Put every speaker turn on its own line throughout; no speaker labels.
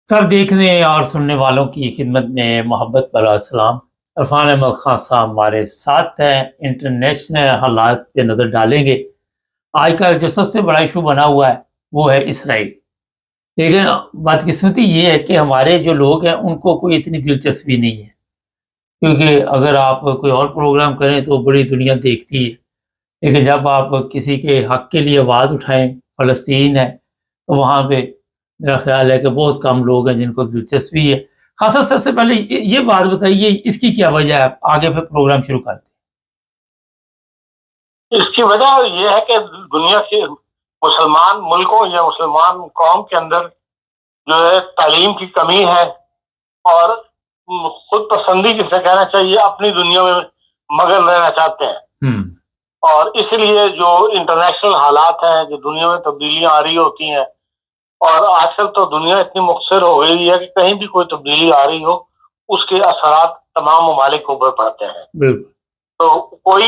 سر دیکھنے اور سننے والوں کی خدمت میں محبت والا السلام۔ عرفان احمد خان صاحب ہمارے ساتھ ہیں، انٹرنیشنل حالات پہ نظر ڈالیں گے۔ آج کا جو سب سے بڑا ایشو بنا ہوا ہے وہ ہے اسرائیل، لیکن بدقسمتی یہ ہے کہ ہمارے جو لوگ ہیں ان کو کوئی اتنی دلچسپی نہیں ہے، کیونکہ اگر آپ کوئی اور پروگرام کریں تو بڑی دنیا دیکھتی ہے، لیکن جب آپ کسی کے حق کے لیے آواز اٹھائیں، فلسطین ہے، تو وہاں پہ میرا خیال ہے کہ بہت کم لوگ ہیں جن کو دلچسپی ہے۔ خاصا سب سے پہلے یہ بات بتائیے اس کی کیا وجہ ہے، آگے پھر پروگرام شروع کرتے
ہیں۔ اس کی وجہ یہ ہے کہ دنیا کے مسلمان ملکوں یا مسلمان قوم کے اندر جو ہے تعلیم کی کمی ہے، اور خود پسندی جسے کہنا چاہیے اپنی دنیا میں مگن رہنا چاہتے ہیں، اور اس لیے جو انٹرنیشنل حالات ہیں، جو دنیا میں تبدیلیاں آ رہی ہوتی ہیں، اور آج کل تو دنیا اتنی مختصر ہو گئی ہے کہ کہیں بھی کوئی تبدیلی آ رہی ہو اس کے اثرات تمام ممالک کے اوپر پڑتے ہیں۔ تو کوئی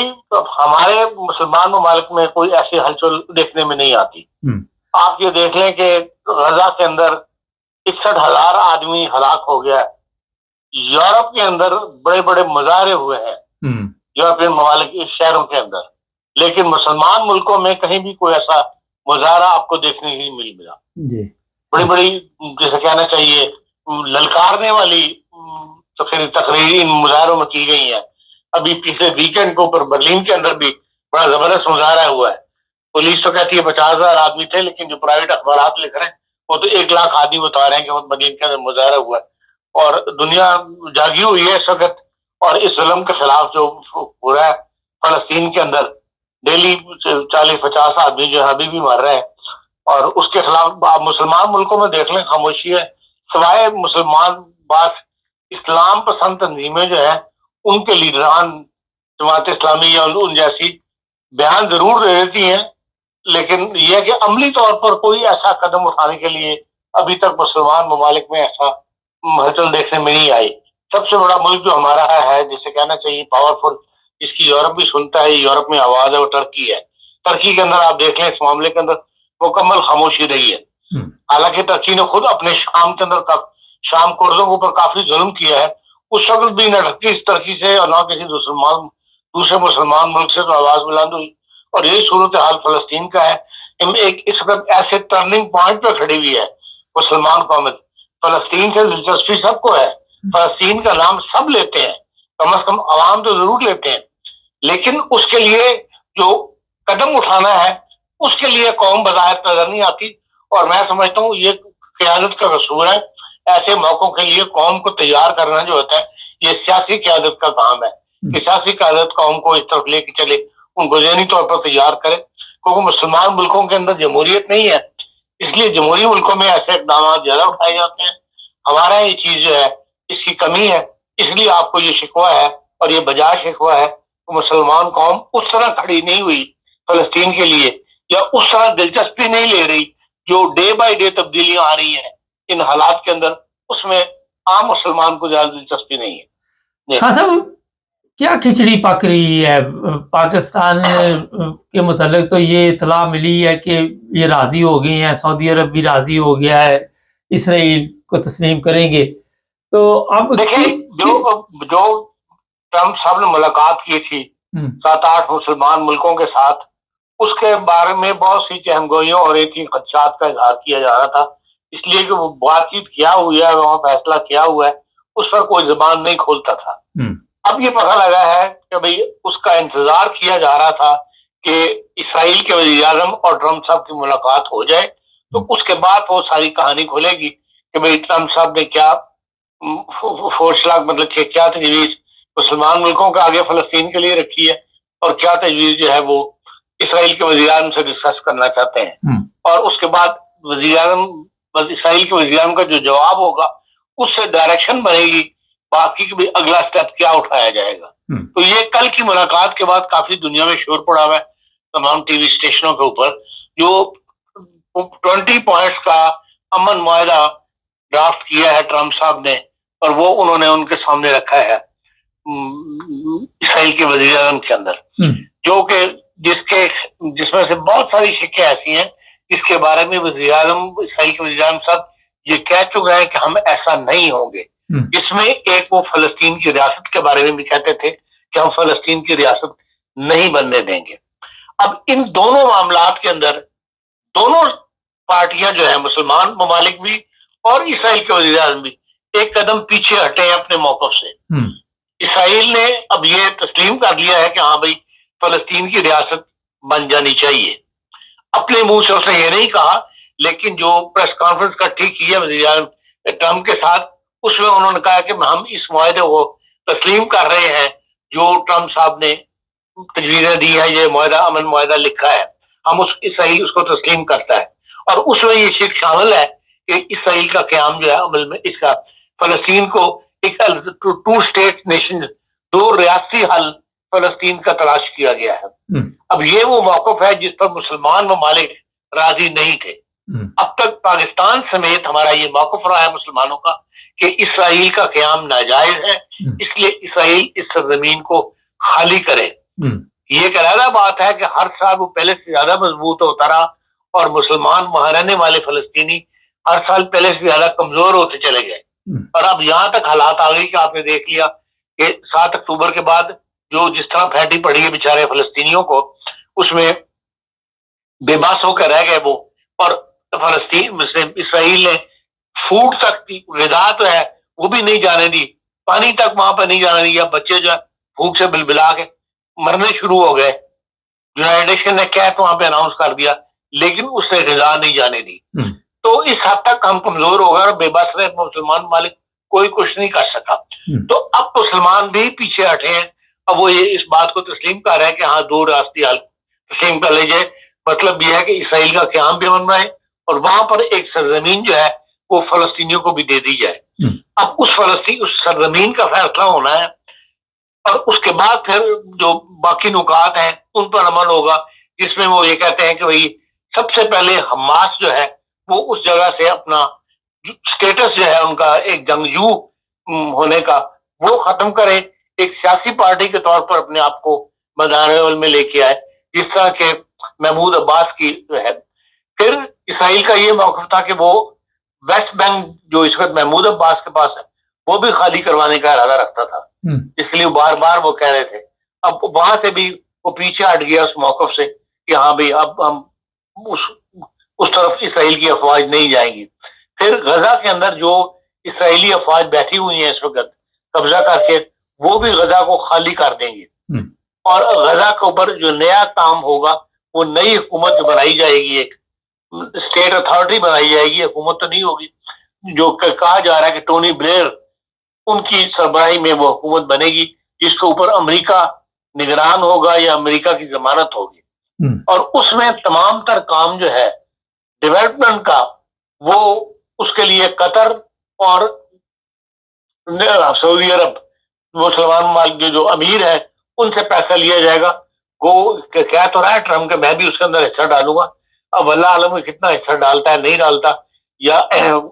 ہمارے مسلمان ممالک میں کوئی ایسی ہلچل دیکھنے میں نہیں آتی۔ آپ یہ دیکھ لیں کہ غزہ کے اندر 61,000 آدمی ہلاک ہو گیا ہے۔ یورپ کے اندر بڑے بڑے مظاہرے ہوئے ہیں یورپین ممالک کے شہروں کے اندر، لیکن مسلمان ملکوں میں کہیں بھی کوئی ایسا مظاہرہ آپ کو دیکھنے ہی نہیں ملا۔ بڑی بڑی جیسے کہنا چاہیے للکارنے والی تقریر ان مظاہروں میں کی گئی ہیں۔ ابھی پچھلے ویکینڈ کے اوپر برلین کے اندر بھی بڑا زبردست مظاہرہ ہوا ہے۔ پولیس تو کہتی ہے 50,000 آدمی تھے، لیکن جو پرائیویٹ اخبارات لکھ رہے ہیں وہ تو 1 لاکھ آدمی بتا رہے ہیں کہ وہ برلین کے اندر مظاہرہ ہوا ہے۔ اور دنیا جاگی ہوئی ہے اس وقت، اور اس ظلم کے خلاف جو ہو رہا ہے فلسطین کے اندر، ڈیلی 40-50 آدمی جو ہے ابھی بھی مر رہے ہیں، اور اس کے خلاف آپ مسلمان ملکوں میں دیکھ لیں خاموشی ہے، سوائے مسلمان بعض اسلام پسند تنظیمیں جو ہیں ان کے لیڈران جماعت اسلامی یا ان جیسی بیان ضرور دے دیتی ہیں، لیکن یہ کہ عملی طور پر کوئی ایسا قدم اٹھانے کے لیے ابھی تک مسلمان ممالک میں ایسا ہلچل دیکھنے میں نہیں آئی۔ سب سے بڑا ملک جو ہمارا ہے جسے کہنا چاہیے پاورفل، جس کی یورپ بھی سنتا ہے، یورپ میں آواز ہے، وہ ترکی ہے۔ ترکی کے اندر آپ دیکھ لیں اس معاملے کے اندر مکمل خاموشی رہی ہے۔ حالانکہ ترکی نے خود اپنے شام کے اندر شام کردوں کے اوپر کافی ظلم کیا ہے، اس وقت بھی نہ ترکی سے اور نہ کسی دوسرے مسلمان ملک سے تو آواز بلند ہوئی، اور یہی صورتحال فلسطین کا ہے۔ اس وقت ایسے ٹرننگ پوائنٹ پہ کھڑی ہوئی ہے مسلمان قوم۔ فلسطین سے دلچسپی سب کو ہے، فلسطین کا نام سب لیتے ہیں، کم از کم عوام تو ضرور لیتے ہیں، لیکن اس کے لیے جو قدم اٹھانا ہے اس کے لیے قوم بظاہر نظر نہیں آتی، اور میں سمجھتا ہوں یہ قیادت کا قصور ہے۔ ایسے موقعوں کے لیے قوم کو تیار کرنا جو ہوتا ہے یہ سیاسی قیادت کا کام ہے کہ سیاسی قیادت قوم کو اس طرف لے کے چلے، ان کو ذہنی طور پر تیار کرے، کیونکہ مسلمان ملکوں کے اندر جمہوریت نہیں ہے، اس لیے جمہوری ملکوں میں ایسے اقدامات زیادہ اٹھائے جاتے ہیں۔ ہمارا یہ چیز جو ہے اس کی کمی ہے، اس لیے آپ کو یہ شکوہ ہے، اور یہ بجا شکوہ ہے کہ مسلمان قوم اس طرح کھڑی نہیں ہوئی فلسطین کے لیے، یا اس طرح دلچسپی نہیں لے رہی جو ڈے بائی ڈے تبدیلیاں آ رہی ہیں ان حالات کے اندر، اس میں عام مسلمان کو زیادہ دلچسپی نہیں ہے۔
خان صاحب کیا کھچڑی پک رہی ہے پاکستان کے متعلق؟ تو یہ اطلاع ملی ہے کہ یہ راضی ہو گئی ہیں، سعودی عرب بھی راضی ہو گیا ہے، اسرائیل کو تسلیم کریں گے۔ تو اب
دیکھیں جو ٹرمپ صاحب نے ملاقات کی تھی 7-8 مسلمان ملکوں کے ساتھ، اس کے بارے میں بہت سی چہم گوئیاں ہو رہی تھی، خدشات کا اظہار کیا جا رہا تھا، اس لیے کہ وہ بات چیت کیا ہوئی ہے، وہاں فیصلہ کیا ہوا ہے، اس پر کوئی زبان نہیں کھولتا تھا۔ اب یہ پتہ لگا ہے کہ بھئی اس کا انتظار کیا جا رہا تھا کہ اسرائیل کے وزیر اعظم اور ٹرمپ صاحب کی ملاقات ہو جائے، تو اس کے بعد وہ ساری کہانی کھلے گی کہ بھئی ٹرمپ صاحب نے کیا فورسلاک مطلب کہ کیا تجویز مسلمان ملکوں کے آگے فلسطین کے لیے رکھی ہے، اور کیا تجویز جو ہے وہ اسرائیل کے وزیر اعظم سے ڈسکس کرنا چاہتے ہیں، اور اس کے بعد اسرائیل کے وزیر اعظم کا جو جواب ہوگا اس سے ڈائریکشن بنے گی باقی کہ اگلا سٹیپ کیا اٹھایا جائے گا۔ تو یہ کل کی ملاقات کے بعد کافی دنیا میں شور پڑا ہوا ہے تمام ٹی وی اسٹیشنوں کے اوپر، جو 20 پوائنٹس کا امن معاہدہ ڈرافٹ کیا ہے ٹرمپ صاحب نے، اور وہ انہوں نے ان کے سامنے رکھا ہے اسرائیل کے وزیر اعظم کے اندر، جو کہ جس میں سے بہت ساری شکیں ایسی ہیں جس کے بارے میں اسرائیل کے وزیر اعظم صاحب یہ کہہ چکے ہیں کہ ہم ایسا نہیں ہوں گے. اس میں ایک وہ فلسطین کی ریاست کے بارے میں بھی کہتے تھے کہ ہم فلسطین کی ریاست نہیں بننے دیں گے. اب ان دونوں معاملات کے اندر دونوں پارٹیاں جو ہیں مسلمان ممالک بھی اور اسرائیل کے وزیر اعظم بھی ایک قدم پیچھے ہٹے ہیں اپنے موقف سے. اسرائیل نے اب یہ تسلیم کر لیا ہے کہ ہاں بھائی فلسطین کی ریاست بن جانی چاہیے. اپنے منہ سے اسے یہ نہیں کہا, لیکن جو پریس کانفرنس کا ٹھیک کیا وزیر اعظم ٹرمپ کے ساتھ, اس میں انہوں نے کہا کہ ہم اس معاہدے کو تسلیم کر رہے ہیں جو ٹرمپ صاحب نے تجویزیں دی ہے, یہ معاہدہ امن معاہدہ لکھا ہے, ہم اسرائیل اس کو تسلیم کرتا ہے. اور اس میں یہ شرط شامل ہے کہ اسرائیل کا قیام جو ہے عمل میں, اس کا فلسطین کو ایک 2 اسٹیٹ نیشن, 2 ریاستی حل فلسطین کا تلاش کیا گیا ہے. اب یہ وہ موقف ہے جس پر مسلمان ممالک راضی نہیں تھے. اب تک پاکستان سمیت ہمارا یہ موقف رہا ہے مسلمانوں کا کہ اسرائیل کا قیام ناجائز ہے, اس لیے اسرائیل اس سرزمین کو خالی کرے. یہ ایک علیحدہ بات ہے کہ ہر سال وہ پہلے سے زیادہ مضبوط ہوتا رہا اور مسلمان وہاں رہنے والے فلسطینی ہر سال پہلے سے زیادہ کمزور ہوتے چلے گئے. اور اب یہاں تک حالات آ گئی کہ آپ نے دیکھ لیا کہ 7 اکتوبر کے بعد جو جس طرح پھیٹی پڑی ہے بیچارے فلسطینیوں کو, اس میں بے بس ہو کر رہ گئے وہ. اور فلسطین اسرائیل نے فوڈ تک غذا تو ہے وہ بھی نہیں جانے دی, پانی تک وہاں پہ نہیں جانے دیا. بچے جو ہے بھوک سے بلبلا کے مرنے شروع ہو گئے. یونائٹڈ نیشن نے کیف وہاں پہ اناؤنس کر دیا, لیکن اس نے غذا نہیں جانے دی. تو اس حد تک ہم کمزور ہو گئے اور بے بس رہے مسلمان مالک, کوئی کچھ نہیں کر سکا. تو اب مسلمان بھی پیچھے ہٹے ہیں. اب وہ یہ اس بات کو تسلیم کر رہے ہیں کہ ہاں 2 ریاستی حل تسلیم کر لیجیے. مطلب یہ ہے کہ اسرائیل کا قیام بھی بن رہا ہے اور وہاں پر ایک سرزمین جو ہے وہ فلسطینیوں کو بھی دے دی جائے. اب اس سرزمین کا فیصلہ ہونا ہے اور اس کے بعد پھر جو باقی نکات ہیں ان پر عمل ہوگا, جس میں وہ یہ کہتے ہیں کہ بھائی سب سے پہلے حماس جو ہے وہ اس جگہ سے اپنا سٹیٹس جو ہے ان کا ایک جنگجو ہونے کا وہ ختم کرے, ایک سیاسی پارٹی کے طور پر اپنے آپ کو میدان اول میں لے کے آئے, جس طرح کے محمود عباس کی جو ہے. پھر اسرائیل کا یہ موقف تھا کہ وہ ویسٹ بینک جو اس وقت محمود عباس کے پاس ہے وہ بھی خالی کروانے کا ارادہ رکھتا تھا, اس لیے بار بار وہ کہہ رہے تھے. اب وہاں سے بھی وہ پیچھے ہٹ گیا اس موقف سے کہ ہاں بھائی اب ہم اس طرف اسرائیل کی افواج نہیں جائیں گی. پھر غزہ کے اندر جو اسرائیلی افواج بیٹھی ہوئی ہیں اس وقت قبضہ کر کے, وہ بھی غزہ کو خالی کر دیں گے. اور غزہ کے اوپر جو نیا کام ہوگا وہ نئی حکومت بنائی جائے گی, ایک اسٹیٹ اتھارٹی بنائی جائے گی, حکومت تو نہیں ہوگی. جو کہا جا رہا ہے کہ ٹونی بلیئر ان کی سربراہی میں وہ حکومت بنے گی جس کے اوپر امریکہ نگران ہوگا یا امریکہ کی ضمانت ہوگی. اور اس میں تمام تر کام جو ہے ڈیولپمنٹ کا وہ اس کے لیے قطر اور سعودی عرب مسلمان ممالک جو امیر ہیں ان سے پیسہ لیا جائے گا. وہ کہہ تو رہا ہے ٹرمپ کہ میں بھی اس کے اندر حصہ ڈالوں گا. اب اللہ عالم میں کتنا حصہ ڈالتا ہے نہیں ڈالتا یا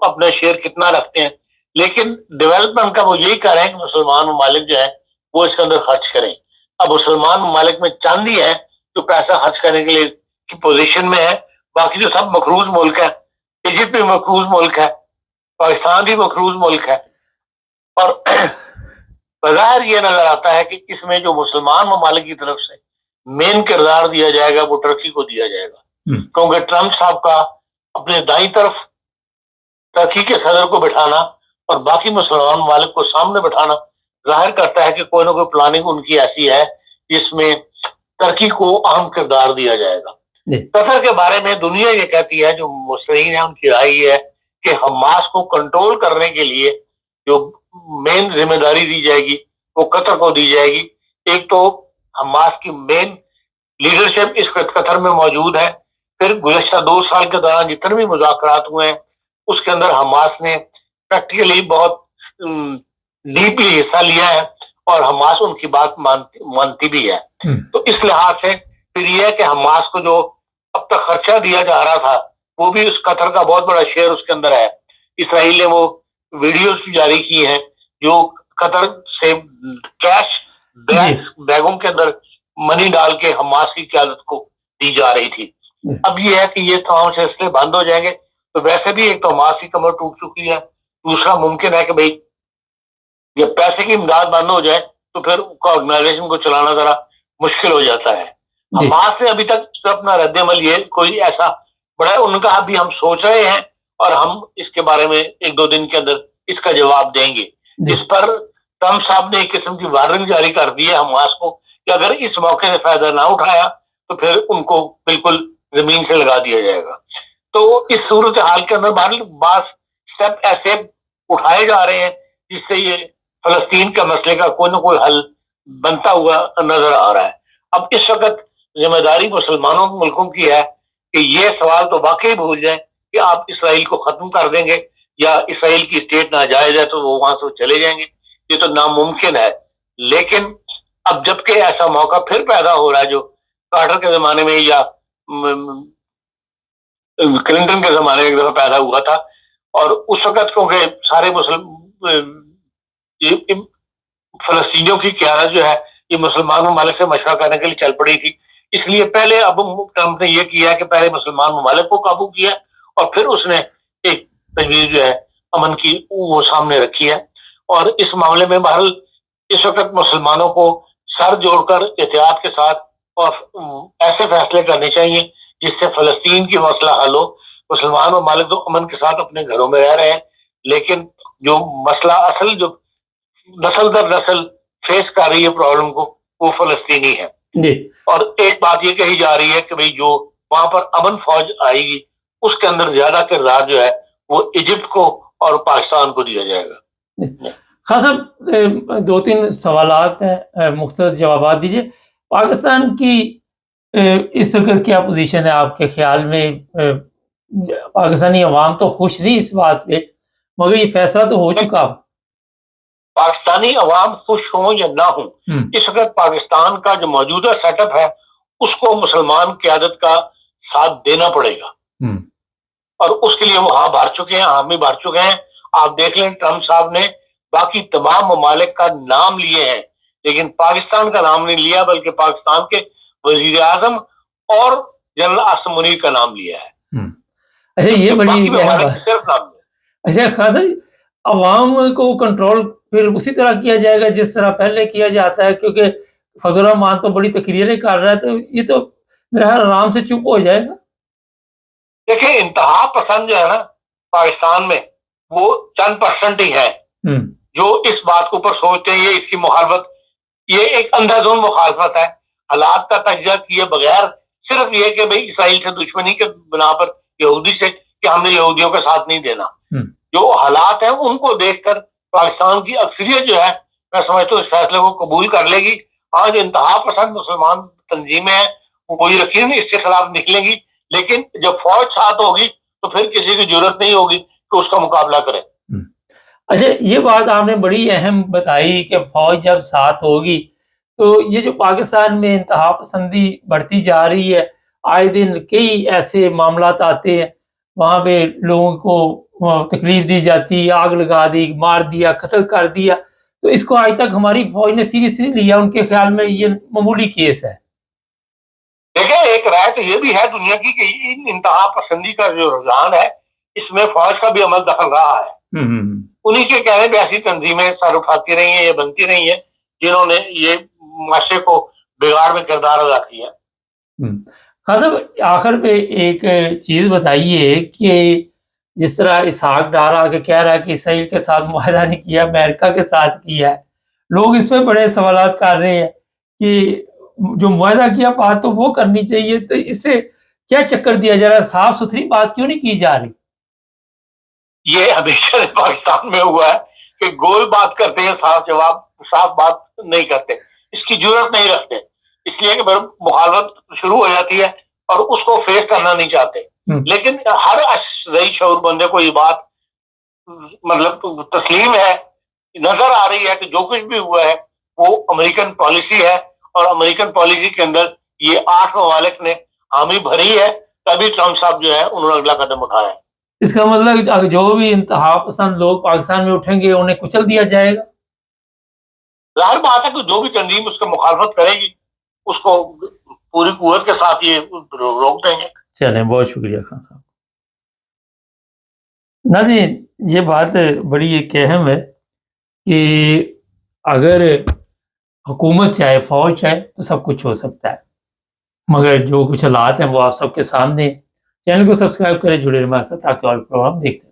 اپنا شیئر کتنا رکھتے ہیں, لیکن ڈیولپمنٹ کا وہ یہی کہہ رہے ہیں کہ مسلمان ممالک جو ہے وہ اس کے اندر خرچ کریں. اب مسلمان ممالک میں چاندی ہے جو پیسہ خرچ کرنے کے لیے کی پوزیشن میں ہے, باقی جو سب مقروض ملک ہے, ایجپٹ بھی مقروض ملک ہے, پاکستان بھی مقروض ملک ہے. اور بظاہر یہ نظر آتا ہے کہ اس میں جو مسلمان ممالک کی طرف سے مین کردار دیا جائے گا وہ ترکی کو دیا جائے گا, کیونکہ ٹرمپ صاحب کا اپنے دائیں طرف ترکی کے صدر کو بٹھانا اور باقی مسلمان ممالک کو سامنے بٹھانا ظاہر کرتا ہے کہ کوئی نہ کوئی پلاننگ ان کی ایسی ہے جس میں ترکی کو اہم کردار دیا جائے گا. قطر کے بارے میں دنیا یہ کہتی ہے, جو مصرین ہیں ان کی رائے یہ ہے کہ حماس کو کنٹرول کرنے کے لیے جو مین ذمہ داری دی جائے گی وہ قطر کو دی جائے گی. ایک تو حماس کی مین لیڈرشپ اس وقت قطر میں موجود ہے. پھر گزشتہ 2 سال کے دوران جتنے بھی مذاکرات ہوئے ہیں اس کے اندر حماس نے پریکٹیکلی بہت ڈیپلی حصہ لیا ہے اور حماس ان کی بات مانتی بھی ہے. تو اس لحاظ سے پھر یہ ہے کہ حماس کو جو اب تک خرچہ دیا جا رہا تھا وہ بھی اس قطر کا بہت بڑا شیئر اس کے اندر ہے. اسرائیل نے وہ ویڈیوز جاری کی ہیں جو قطر سے کیش بیگوں کے اندر منی ڈال کے حماس کی قیادت کو دی جا رہی تھی. اب یہ ہے کہ یہ تمام سلسلے بند ہو جائیں گے تو ویسے بھی ایک تو حماس کی کمر ٹوٹ چکی ہے، دوسرا ممکن ہے کہ بھائی جب پیسے کی امداد بند ہو جائے تو پھر آرگنائزیشن کو چلانا ذرا مشکل ہو جاتا ہے. حماس نے ابھی تک اپنا رد عمل یہ کوئی ایسا بڑا ان کا ابھی ہم سوچ رہے ہیں اور ہم اس کے بارے میں ایک دو دن کے اندر اس کا جواب دیں گے. اس پر ٹرمپ صاحب نے ایک قسم کی وارننگ جاری کر دی ہے حماس کو کہ اگر اس موقع سے فائدہ نہ اٹھایا تو پھر ان کو بالکل زمین سے لگا دیا جائے گا. تو اس صورتحال کے اندر بعض اسٹیپ ایسے اٹھائے جا رہے ہیں جس سے یہ فلسطین کا مسئلے کا کوئی نہ کوئی حل بنتا ہوا نظر آ رہا ہے. اب اس وقت ذمہ داری مسلمانوں ملکوں کی ہے کہ یہ سوال تو واقعی بھول جائیں کہ آپ اسرائیل کو ختم کر دیں گے یا اسرائیل کی اسٹیٹ ناجائز ہے تو وہ وہاں سے چلے جائیں گے. یہ تو ناممکن ہے. لیکن اب جبکہ ایسا موقع پھر پیدا ہو رہا ہے جو کارٹر کے زمانے میں یا کلنٹن کے زمانے میں ایک دفعہ پیدا ہوا تھا، اور اس وقت کیونکہ سارے فلسطینیوں کی قیادت جو ہے یہ مسلمان ممالک سے مشورہ کرنے کے لیے چل پڑی تھی. اس لیے پہلے اب ٹرمپ نے یہ کیا کہ پہلے مسلمان ممالک کو قابو کیا اور پھر اس نے ایک تجویز جو ہے امن کی وہ سامنے رکھی ہے. اور اس معاملے میں بہرحال اس وقت مسلمانوں کو سر جوڑ کر احتیاط کے ساتھ اور ایسے فیصلے کرنے چاہیے جس سے فلسطین کی مسئلہ حل ہو. مسلمان ممالک تو امن کے ساتھ اپنے گھروں میں رہ رہے ہیں، لیکن جو مسئلہ اصل جو نسل در نسل فیس کر رہی ہے پرابلم کو وہ فلسطینی ہے. اور ایک بات یہ کہی جا رہی ہے کہ بھئی جو وہاں پر امن فوج آئے گی اس کے اندر زیادہ کردار جو ہے وہ ایجپٹ کو اور پاکستان کو دیا جائے گا.
خان صاحب دو تین سوالات ہیں، مختصر جوابات دیجیے. پاکستان کی اس وقت کیا پوزیشن ہے آپ کے خیال میں؟ پاکستانی عوام تو خوش نہیں اس بات پہ، مگر یہ فیصلہ تو ہو چکا.
پاکستانی عوام خوش ہوں یا نہ ہوں، اس وقت پاکستان کا جو موجودہ سیٹ اپ ہے اس کو مسلمان قیادت کا ساتھ دینا پڑے گا، اور اس کے لیے وہ ہاں بھر چکے ہیں، حامی بھر چکے ہیں. آپ دیکھ لیں ٹرمپ صاحب نے باقی تمام ممالک کا نام لیے ہیں لیکن پاکستان کا نام نہیں لیا، بلکہ پاکستان کے وزیر اعظم اور جنرل عاصم منیر کا نام لیا ہے.
اچھا یہ بڑی
صرف نام لیا.
اچھا خان صاحب عوام کو کنٹرول پھر اسی طرح کیا جائے گا جس طرح پہلے کیا جاتا ہے؟ کیونکہ فضل الرحمان تو بڑی تقریریں کر رہا ہے، تو یہ تو میرا خیال آرام سے چپ ہو جائے گا.
دیکھیں انتہا پسند جو ہے نا پاکستان میں وہ چند % ہی ہیں جو اس بات کے اوپر سوچتے ہیں. یہ اس کی مخالفت یہ ایک اندھا دھند مخالفت ہے، حالات کا تجزیہ کیے بغیر صرف یہ کہ بھئی اسرائیل سے دشمنی کے بنا پر یہودی سے کہ ہم نے یہودیوں کا ساتھ نہیں دینا. جو حالات ہیں ان کو دیکھ کر پاکستان کی اکثریت جو ہے میں سمجھتا ہوں اس فیصلے کو قبول کر لے گی. آج انتہا پسند مسلمان تنظیمیں ہیں وہ کوئی یقین نہیں اس کے خلاف نکلیں گی، لیکن جب فوج ساتھ ہوگی تو پھر کسی کی ضرورت نہیں ہوگی کہ اس کا مقابلہ کرے.
اچھا یہ بات آپ نے بڑی اہم بتائی کہ فوج جب ساتھ ہوگی تو یہ جو پاکستان میں انتہا پسندی بڑھتی جا رہی ہے، آئے دن کئی ایسے معاملات آتے ہیں وہاں پہ لوگوں کو تکلیف دی جاتی، آگ لگا دی، مار دیا، قتل کر دیا، تو اس کو آج تک ہماری فوج نے سیریس نہیں لیا. ان کے خیال میں یہ معمولی کیس ہے.
دیکھیں ایک رائے تو یہ بھی ہے دنیا کی کہ انتہا پسندی کا جو رجحان ہے اس میں فوج کا بھی عمل دخل رہا ہے. انہی کے کہنے پہ ایسی تنظیمیں سر اٹھاتی رہی ہیں، یہ بنتی رہی ہیں جنہوں نے یہ معاشرے کو بگاڑ میں کردار ادا کیا.
خان صاحب آخر پہ ایک چیز بتائیے کہ جس طرح اسحاق ڈار آ کے کہہ رہا ہے کہ اسرائیل کے ساتھ معاہدہ نہیں کیا، امریکہ کے ساتھ کیا ہے، لوگ اس میں بڑے سوالات کر رہے ہیں کہ جو معاہدہ کیا بات تو وہ کرنی چاہیے، تو اس سے کیا چکر دیا جا رہا ہے؟ صاف ستھری بات کیوں نہیں کی جا رہی؟
یہ ہمیشہ پاکستان میں ہوا ہے کہ گول بات کرتے ہیں، صاف بات نہیں کرتے، اس کی ضرورت نہیں رکھتے، اس لیے کہ مخالفت شروع ہو جاتی ہے اور اس کو فیس کرنا نہیں چاہتے. لیکن ہر رہی شعور بندے کو یہ بات مطلب تسلیم ہے، نظر آ رہی ہے کہ جو کچھ بھی ہوا ہے وہ امریکن پالیسی ہے، اور امریکن پالیسی کے اندر یہ 8 ممالک نے حامی بھری ہے، تبھی ٹرمپ صاحب جو ہے انہوں نے اگلا قدم اٹھایا ہے.
اس کا مطلب جو بھی انتہا پسند لوگ پاکستان میں اٹھیں گے انہیں کچل دیا جائے گا.
ظاہر بات ہے کہ جو بھی تنظیم اس کا مخالفت کرے گی اس کو پوری قوت کے ساتھ یہ روک دیں گے.
چلیں بہت شکریہ خان صاحب. ناظرین یہ بات بڑی ایک اہم ہے کہ اگر حکومت چاہے فوج چاہے تو سب کچھ ہو سکتا ہے، مگر جو کچھ حالات ہیں وہ آپ سب کے سامنے ہیں۔ چینل کو سبسکرائب کریں، جڑے رہیں ہمارے ساتھ تاکہ اور پروگرام دیکھتے ہیں۔